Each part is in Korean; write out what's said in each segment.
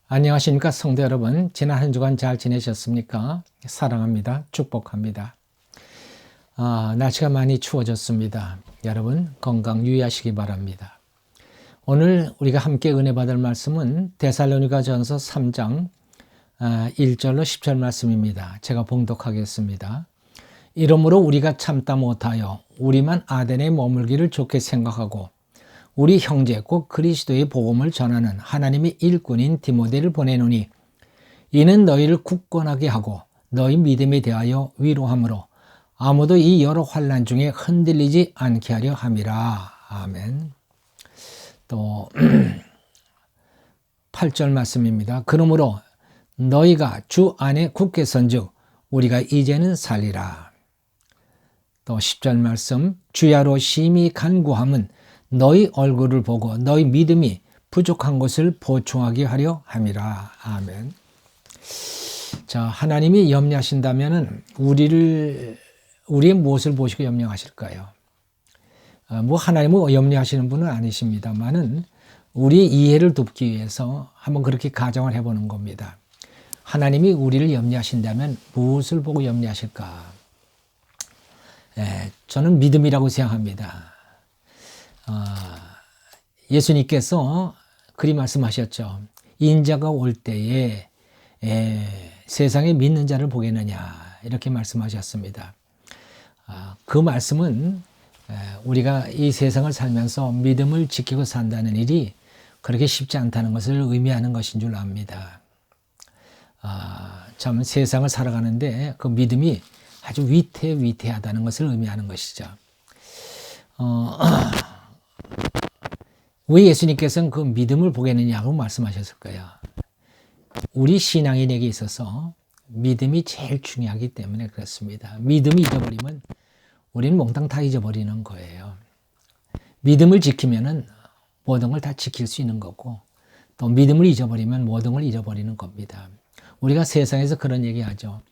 안녕하십니까 성도 여러분. 지난 한 주간 잘 지내셨습니까? 사랑합니다. 축복합니다. 날씨가 많이 추워졌습니다. 여러분 건강 유의하시기 바랍니다. 오늘 우리가 함께 은혜 받을 말씀은 데살로니가전서 3장 1절로 10절 말씀입니다. 제가 봉독하겠습니다. 이러므로 우리가 참다 못하여 우리만 아덴에 머물기를 좋게 생각하고 우리 형제 곧 그리스도의 복음을 전하는 하나님의 일꾼인 디모데를 보내노니 이는 너희를 굳건하게 하고 너희 믿음에 대하여 위로함으로 아무도 이 여러 환난 중에 흔들리지 않게 하려 함이라. 아멘. 또 8절 말씀입니다. 그러므로 너희가 주 안에 굳게 선즉 우리가 이제는 살리라. 또 10절 말씀 주야로 심히 간구함은 너희 얼굴을 보고 너희 믿음이 부족한 것을 보충하게 하려 함이라. 아멘. 자, 하나님이 염려하신다면 우리의 무엇을 보시고 염려하실까요? 하나님은 염려하시는 분은 아니십니다만은 우리의 이해를 돕기 위해서 한번 그렇게 가정을 해보는 겁니다. 하나님이 우리를 염려하신다면 무엇을 보고 염려하실까? 저는 믿음이라고 생각합니다. 예수님께서 그리 말씀하셨죠. 인자가 올 때에 세상에 믿는 자를 보겠느냐 이렇게 말씀하셨습니다. 그 말씀은 우리가 이 세상을 살면서 믿음을 지키고 산다는 일이 그렇게 쉽지 않다는 것을 의미하는 것인 줄 압니다. 참 세상을 살아가는데 그 믿음이 아주 위태하다는 것을 의미하는 것이죠. 왜 예수님께서는 그 믿음을 보겠느냐고 말씀하셨을까요? 우리 신앙인에게 있어서 믿음이 제일 중요하기 때문에 그렇습니다. 믿음이 잊어버리면 우리는 몽땅 다 잊어버리는 거예요. 믿음을 지키면은 모든 걸 다 지킬 수 있는 거고 또 믿음을 잊어버리면 모든 걸 잃어버리는 겁니다. 우리가 세상에서 그런 얘기하죠.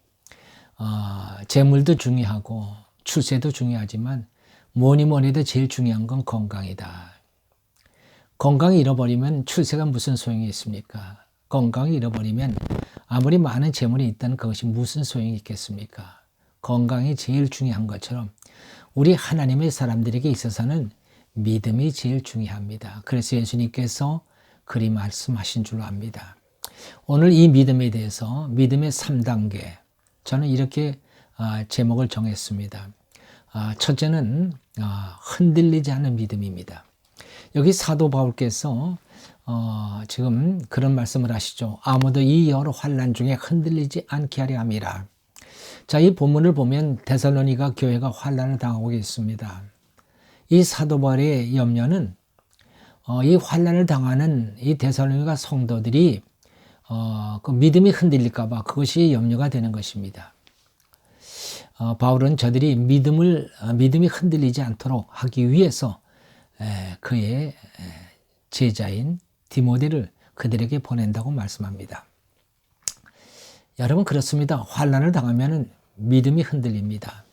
재물도 중요하고 출세도 중요하지만 뭐니 해도 제일 중요한 건 건강이다. 건강이 잃어버리면 출세가 무슨 소용이 있습니까? 건강이 잃어버리면 아무리 많은 재물이 있다는 그것이 무슨 소용이 있겠습니까? 건강이 제일 중요한 것처럼 우리 하나님의 사람들에게 있어서는 믿음이 제일 중요합니다. 그래서 예수님께서 그리 말씀하신 줄로 압니다. 오늘 이 믿음에 대해서 믿음의 3단계 저는 이렇게 제목을 정했습니다. 첫째는 흔들리지 않는 믿음입니다. 여기 사도 바울께서 지금 그런 말씀을 하시죠. 아무도 이 여러 환난 중에 흔들리지 않게 하려 함이라. 자, 이 본문을 보면 데살로니가 교회가 환난을 당하고 있습니다. 이 사도 바울의 염려는 이 환난을 당하는 이 데살로니가 성도들이 그 믿음이 흔들릴까 봐 그것이 염려가 되는 것입니다. 바울은 저들이 믿음이 흔들리지 않도록 하기 위해서 그의 제자인 디모데를 그들에게 보낸다고 말씀합니다. 여러분 그렇습니다. 환난을 당하면 믿음이 흔들립니다.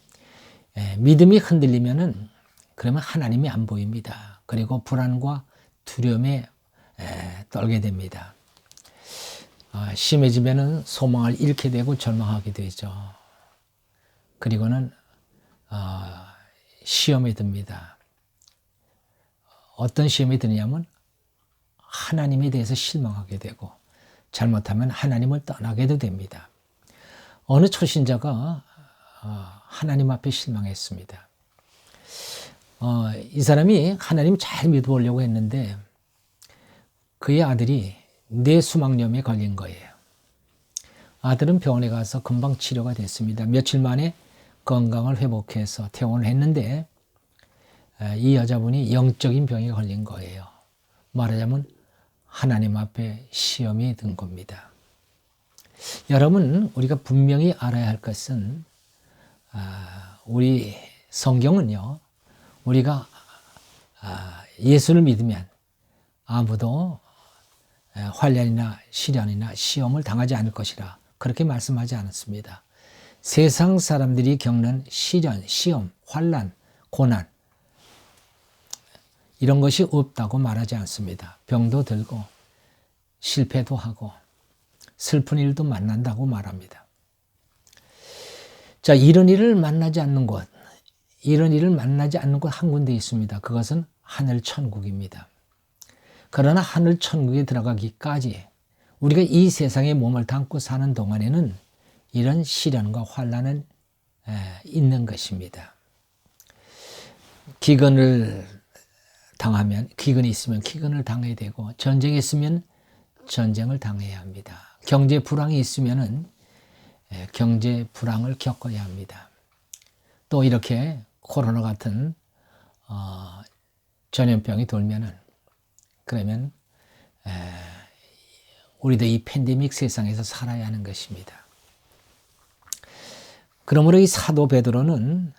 믿음이 흔들리면은 그러면 하나님이 안 보입니다. 그리고 불안과 두려움에 떨게 됩니다. 심해지면은 소망을 잃게 되고 절망하게 되죠. 그리고는 시험에 듭니다. 어떤 시험이 드냐면 하나님에 대해서 실망하게 되고 잘못하면 하나님을 떠나게도 됩니다. 어느 초신자가 하나님 앞에 실망했습니다. 이 사람이 하나님 잘 믿어보려고 했는데 그의 아들이 뇌수막염에 걸린 거예요. 아들은 병원에 가서 금방 치료가 됐습니다. 며칠 만에 건강을 회복해서 퇴원을 했는데 이 여자분이 영적인 병에 걸린 거예요. 말하자면 하나님 앞에 시험이 든 겁니다. 여러분 우리가 분명히 알아야 할 것은 우리 성경은요. 우리가 예수를 믿으면 아무도 환난이나 시련이나 시험을 당하지 않을 것이라 그렇게 말씀하지 않았습니다. 세상 사람들이 겪는 시련, 시험, 환난, 고난 이런 것이 없다고 말하지 않습니다. 병도 들고 실패도 하고 슬픈 일도 만난다고 말합니다. 자, 이런 일을 만나지 않는 곳 한 군데 있습니다. 그것은 하늘 천국입니다. 그러나 하늘 천국에 들어가기까지 우리가 이 세상에 몸을 담고 사는 동안에는 이런 시련과 환난은 있는 것입니다. 기근이 있으면 기근을 당해야 되고, 전쟁이 있으면 전쟁을 당해야 합니다. 경제 불황이 있으면은 경제 불황을 겪어야 합니다. 또 이렇게 코로나 같은 전염병이 돌면은, 그러면 우리도 이 팬데믹 세상에서 살아야 하는 것입니다. 그러므로 이 사도 베드로는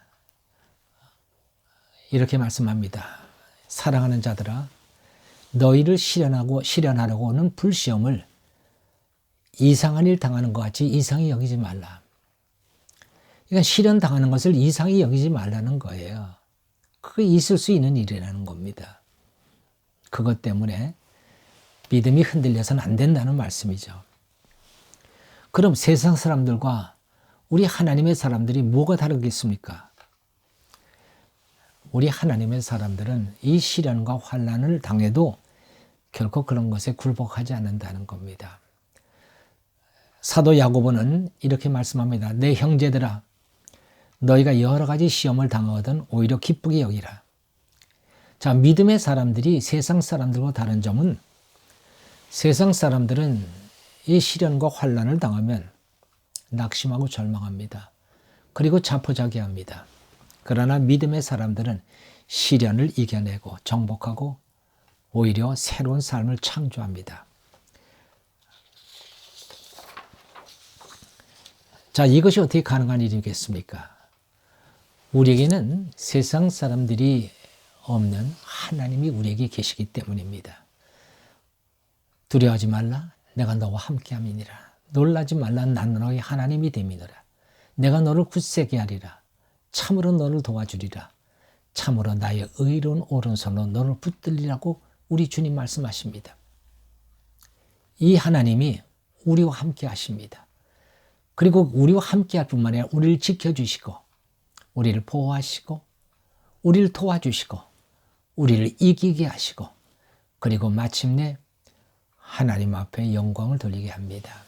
이렇게 말씀합니다. 사랑하는 자들아, 너희를 시련하려고 오는 불시험을 이상한 일 당하는 것 같이 이상히 여기지 말라. 그러니까 시련 당하는 것을 이상히 여기지 말라는 거예요. 그게 있을 수 있는 일이라는 겁니다. 그것 때문에 믿음이 흔들려서는 안 된다는 말씀이죠. 그럼 세상 사람들과 우리 하나님의 사람들이 뭐가 다르겠습니까? 우리 하나님의 사람들은 이 시련과 환난을 당해도 결코 그런 것에 굴복하지 않는다는 겁니다. 사도 야고보는 이렇게 말씀합니다. 내 형제들아, 너희가 여러 가지 시험을 당하거든 오히려 기쁘게 여기라. 자, 믿음의 사람들이 세상 사람들과 다른 점은, 세상 사람들은 이 시련과 환난을 당하면 낙심하고 절망합니다. 그리고 자포자기합니다. 그러나 믿음의 사람들은 시련을 이겨내고 정복하고 오히려 새로운 삶을 창조합니다. 자, 이것이 어떻게 가능한 일이겠습니까? 우리에게는 세상 사람들이 없는 하나님이 우리에게 계시기 때문입니다. 두려워하지 말라, 내가 너와 함께함이니라. 놀라지 말라, 난 너의 하나님이 됨이니라. 내가 너를 굳세게 하리라. 참으로 너를 도와주리라. 참으로 나의 의로운 오른손으로 너를 붙들리라고 우리 주님 말씀하십니다. 이 하나님이 우리와 함께 하십니다. 그리고 우리와 함께 할 뿐만 아니라 우리를 지켜주시고, 우리를 보호하시고, 우리를 도와주시고, 우리를 이기게 하시고, 그리고 마침내 하나님 앞에 영광을 돌리게 합니다.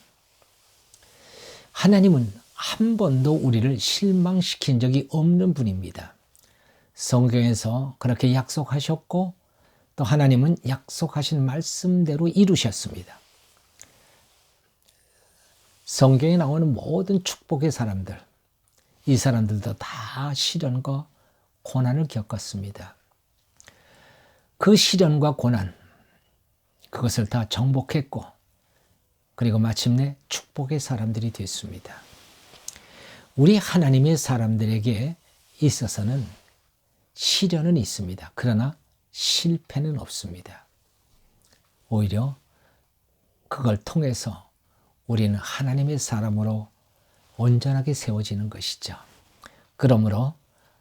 하나님은 한 번도 우리를 실망시킨 적이 없는 분입니다. 성경에서 그렇게 약속하셨고, 또 하나님은 약속하신 말씀대로 이루셨습니다. 성경에 나오는 모든 축복의 사람들, 이 사람들도 다 시련과 고난을 겪었습니다. 그 시련과 고난, 그것을 다 정복했고, 그리고 마침내 축복의 사람들이 됐습니다. 우리 하나님의 사람들에게 있어서는 시련은 있습니다. 그러나 실패는 없습니다. 오히려 그걸 통해서 우리는 하나님의 사람으로 온전하게 세워지는 것이죠. 그러므로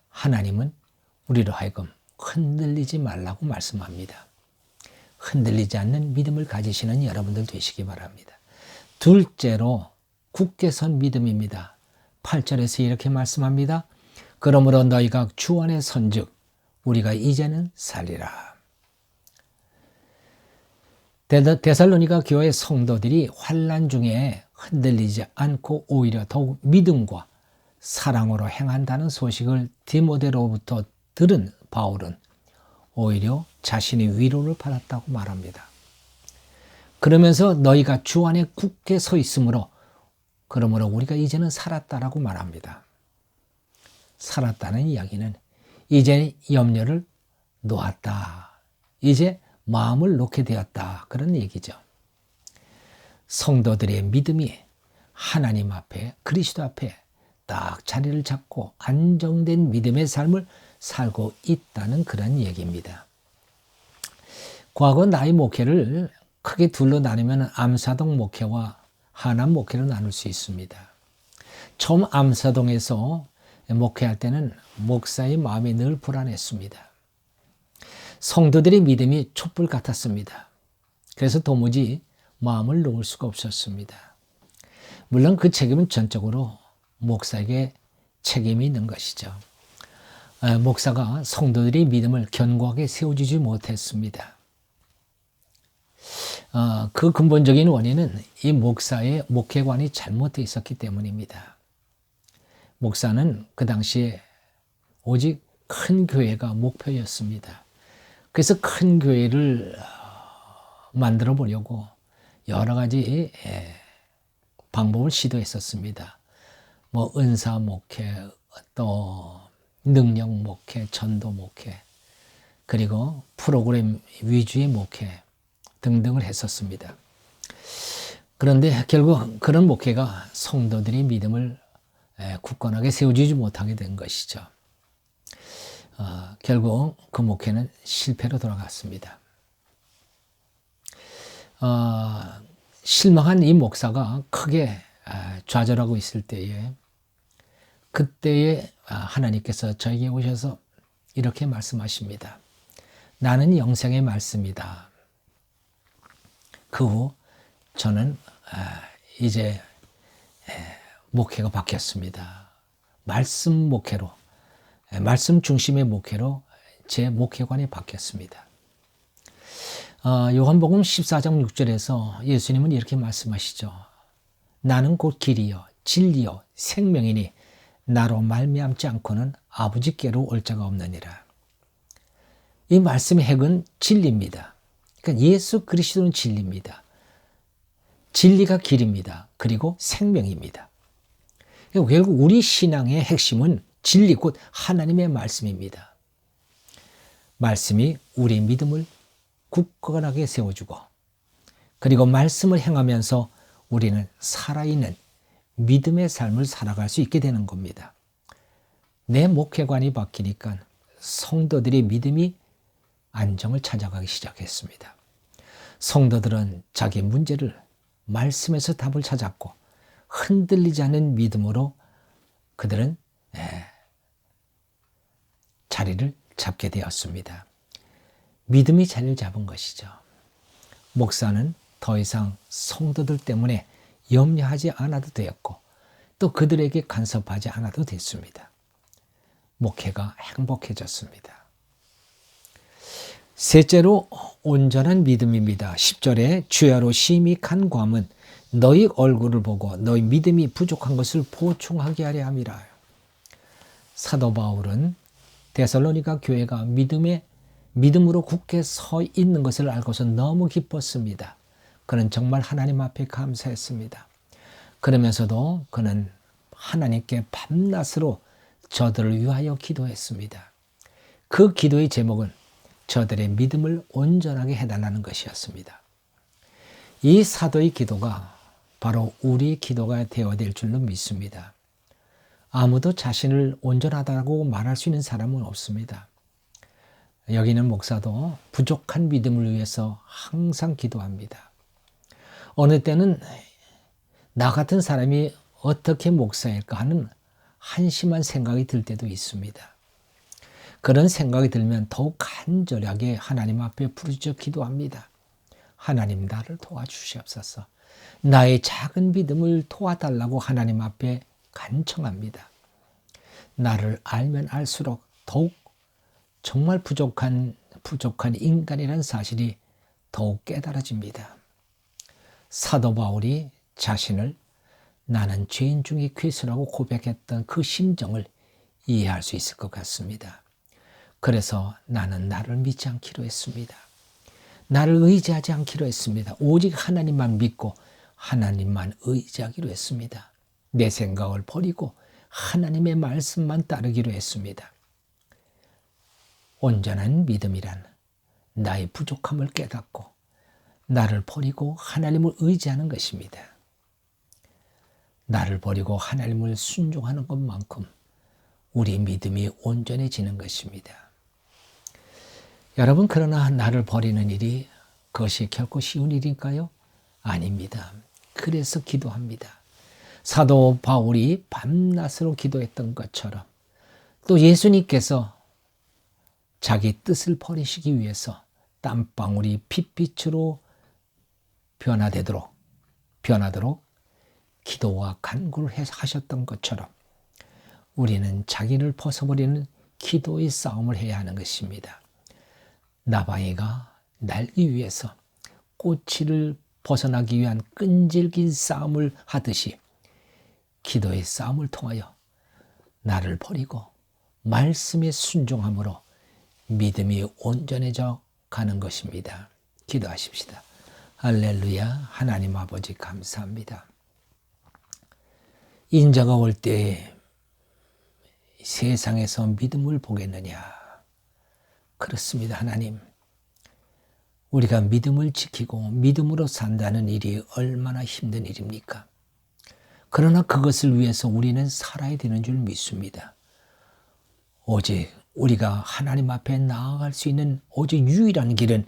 하나님은 우리로 하여금 흔들리지 말라고 말씀합니다. 흔들리지 않는 믿음을 가지시는 여러분들 되시기 바랍니다. 둘째로 굳게 선 믿음입니다. 8절에서 이렇게 말씀합니다. 그러므로 너희가 주 안에 선즉 우리가 이제는 살리라. 데살로니가 교회 성도들이 환난 중에 흔들리지 않고 오히려 더욱 믿음과 사랑으로 행한다는 소식을 디모데로부터 들은 바울은 오히려 자신의 위로를 받았다고 말합니다. 그러면서 너희가 주 안에 굳게 서 있으므로, 그러므로 우리가 이제는 살았다라고 말합니다. 살았다는 이야기는 이제 염려를 놓았다, 이제 마음을 놓게 되었다, 그런 얘기죠. 성도들의 믿음이 하나님 앞에, 그리스도 앞에 딱 자리를 잡고 안정된 믿음의 삶을 살고 있다는 그런 얘기입니다. 과거 나의 목회를 크게 둘로 나누면 암사동 목회와 하남 목회로 나눌 수 있습니다. 처음 암사동에서 목회할 때는 목사의 마음이 늘 불안했습니다. 성도들의 믿음이 촛불 같았습니다. 그래서 도무지 마음을 놓을 수가 없었습니다. 물론 그 책임은 전적으로 목사에게 책임이 있는 것이죠. 목사가 성도들의 믿음을 견고하게 세워주지 못했습니다. 그 근본적인 원인은 이 목사의 목회관이 잘못되어 있었기 때문입니다. 목사는 그 당시에 오직 큰 교회가 목표였습니다. 그래서 큰 교회를 만들어 보려고 여러 가지 방법을 시도했었습니다. 뭐 은사 목회, 또 능력 목회, 전도 목회, 그리고 프로그램 위주의 목회 등등을 했었습니다. 그런데 결국 그런 목회가 성도들의 믿음을 굳건하게 세워주지 못하게 된 것이죠. 결국 그 목회는 실패로 돌아갔습니다. 실망한 이 목사가 크게 좌절하고 있을 때에 그때에 하나님께서 저에게 오셔서 이렇게 말씀하십니다. 나는 영생의 말씀이다. 그 후 저는 이제 목회가 바뀌었습니다. 말씀 목회로, 말씀 중심의 목회로 제 목회관이 바뀌었습니다. 요한복음 14장 6절에서 예수님은 이렇게 말씀하시죠. 나는 곧 길이요 진리요 생명이니 나로 말미암지 않고는 아버지께로 올 자가 없느니라. 이 말씀의 핵은 진리입니다. 그러니까 예수 그리스도는 진리입니다. 진리가 길입니다. 그리고 생명입니다. 결국 우리 신앙의 핵심은 진리 곧 하나님의 말씀입니다. 말씀이 우리 믿음을 굳건하게 세워주고 그리고 말씀을 행하면서 우리는 살아있는 믿음의 삶을 살아갈 수 있게 되는 겁니다. 내 목회관이 바뀌니까 성도들의 믿음이 안정을 찾아가기 시작했습니다. 성도들은 자기 문제를 말씀에서 답을 찾았고 흔들리지 않는 믿음으로 그들은 자리를 잡게 되었습니다. 믿음이 자리를 잡은 것이죠. 목사는 더 이상 성도들 때문에 염려하지 않아도 되었고 또 그들에게 간섭하지 않아도 됐습니다. 목회가 행복해졌습니다. 셋째로 온전한 믿음입니다. 10절에 주야로 심히 간구함은 너희 얼굴을 보고 너희 믿음이 부족한 것을 보충하게 하려 함이라. 사도 바울은 데살로니가 교회가 믿음으로 굳게 서 있는 것을 알고서 너무 기뻤습니다. 그는 정말 하나님 앞에 감사했습니다. 그러면서도 그는 하나님께 밤낮으로 저들을 위하여 기도했습니다. 그 기도의 제목은 저들의 믿음을 온전하게 해달라는 것이었습니다. 이 사도의 기도가 바로 우리의 기도가 되어야 될 줄로 믿습니다. 아무도 자신을 온전하다고 말할 수 있는 사람은 없습니다. 여기 있는 목사도 부족한 믿음을 위해서 항상 기도합니다. 어느 때는 나 같은 사람이 어떻게 목사일까 하는 한심한 생각이 들 때도 있습니다. 그런 생각이 들면 더욱 간절하게 하나님 앞에 부르짖어 기도합니다. 하나님 나를 도와주시옵소서. 나의 작은 믿음을 도와달라고 하나님 앞에 간청합니다. 나를 알면 알수록 더욱 정말 부족한 인간이라는 사실이 더욱 깨달아집니다. 사도 바울이 자신을 나는 죄인 중에 괴수라고 고백했던 그 심정을 이해할 수 있을 것 같습니다. 그래서 나는 나를 믿지 않기로 했습니다. 나를 의지하지 않기로 했습니다. 오직 하나님만 믿고 하나님만 의지하기로 했습니다. 내 생각을 버리고 하나님의 말씀만 따르기로 했습니다. 온전한 믿음이란 나의 부족함을 깨닫고 나를 버리고 하나님을 의지하는 것입니다. 나를 버리고 하나님을 순종하는 것만큼 우리 믿음이 온전해지는 것입니다. 여러분, 그러나 나를 버리는 일이 그것이 결코 쉬운 일일까요? 아닙니다. 그래서 기도합니다. 사도 바울이 밤낮으로 기도했던 것처럼 또 예수님께서 자기 뜻을 버리시기 위해서 땀방울이 핏빛으로 변화되도록 기도와 간구를 하셨던 것처럼 우리는 자기를 벗어버리는 기도의 싸움을 해야 하는 것입니다. 나방이가 날기 위해서 꼬치를 벗어나기 위한 끈질긴 싸움을 하듯이 기도의 싸움을 통하여 나를 버리고 말씀에 순종함으로 믿음이 온전해져 가는 것입니다. 기도하십시다. 할렐루야. 하나님 아버지 감사합니다. 인자가 올 때 세상에서 믿음을 보겠느냐? 그렇습니다. 하나님. 우리가 믿음을 지키고 믿음으로 산다는 일이 얼마나 힘든 일입니까? 그러나 그것을 위해서 우리는 살아야 되는 줄 믿습니다. 오직 우리가 하나님 앞에 나아갈 수 있는 오직 유일한 길은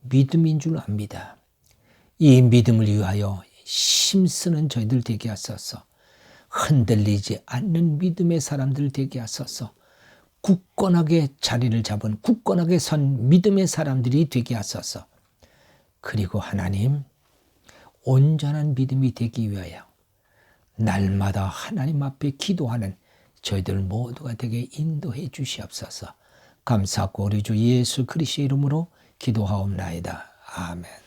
믿음인 줄 압니다. 이 믿음을 위하여 힘쓰는 저희들 되게 하소서. 흔들리지 않는 믿음의 사람들 되게 하소서. 굳건하게 자리를 잡은 굳건하게 선 믿음의 사람들이 되게 하소서. 그리고 하나님, 온전한 믿음이 되기 위하여 날마다 하나님 앞에 기도하는 저희들 모두가 되게 인도해 주시옵소서. 감사하고 우리 주 예수 그리스도의 이름으로 기도하옵나이다. 아멘.